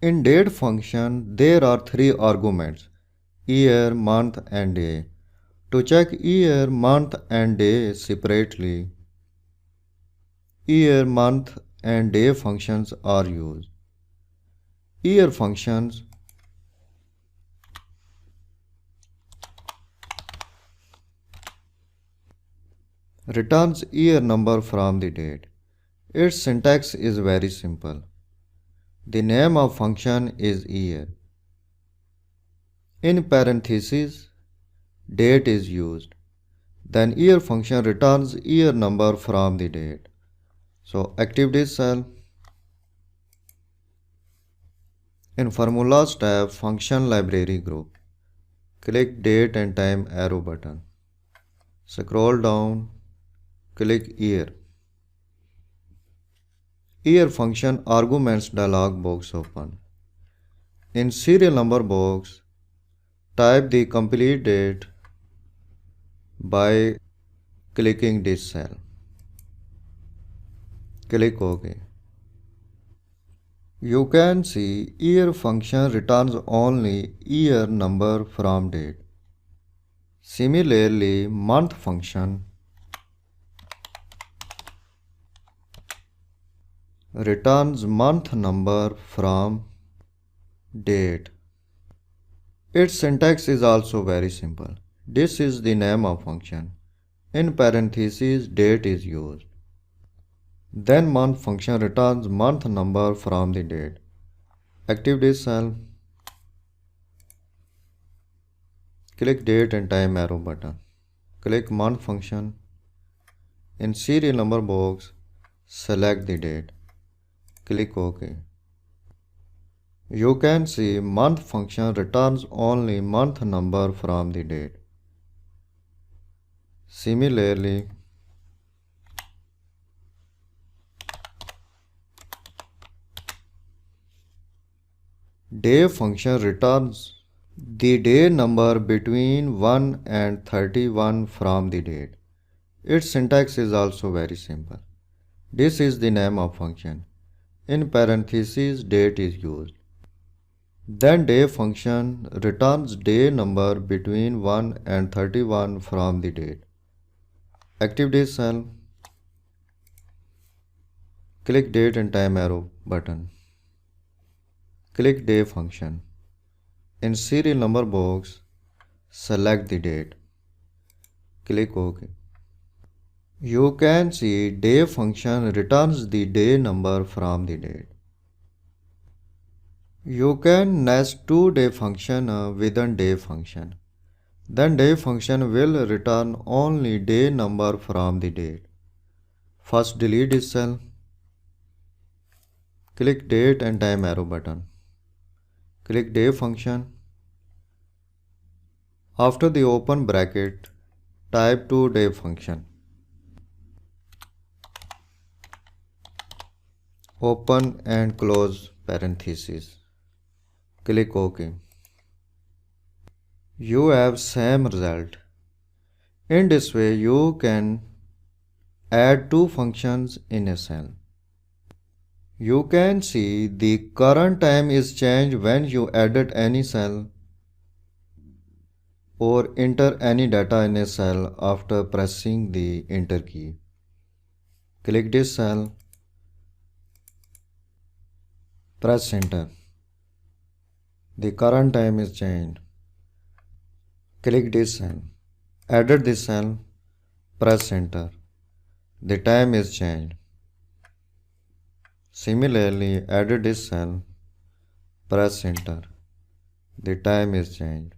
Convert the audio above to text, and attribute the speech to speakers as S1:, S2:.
S1: In date function, there are three arguments: year, month, and day. To check year, month, and day separately, year, month, and day functions are used. Year functions returns year number from the date. Its syntax is very simple. The name of function is year. In parentheses, date is used. Then year function returns year number from the date. So active this cell. In formulas tab, function library group. Click date and time arrow button. Scroll down, click year. Year function arguments dialog box open. In serial number box, type the complete date by clicking this cell. Click OK. You can see year function returns only year number from date. Similarly, month function returns month number from date. Its syntax is also very simple. This is the name of function. In parentheses, date is used. Then month function returns month number from the date. Active this cell. Click date and time arrow button. Click month function. In serial number box, select the date. Click OK. You can see month function returns only month number from the date. Similarly, day function returns the day number between 1 and 31 from the date. Its syntax is also very simple. This is the name of function. In parentheses, date is used. Then day function returns day number between 1 and 31 from the date. Active this cell. Click date and time arrow button. Click day function. In serial number box, select the date. Click OK. You can see day function returns the day number from the date. You can nest two day function within day function. Then day function will return only day number from the date. First delete this cell. Click date and time arrow button. Click day function. After the open bracket, type to day function. Open and close parentheses. Click OK. You have same result. In this way, you can add two functions in a cell. You can see the current time is changed when you edit any cell or enter any data in a cell after pressing the enter key. Click this cell. Press enter. The current time is changed. Click this cell. Edit this cell. Press enter. The time is changed. Similarly, edit this cell. Press enter. The time is changed.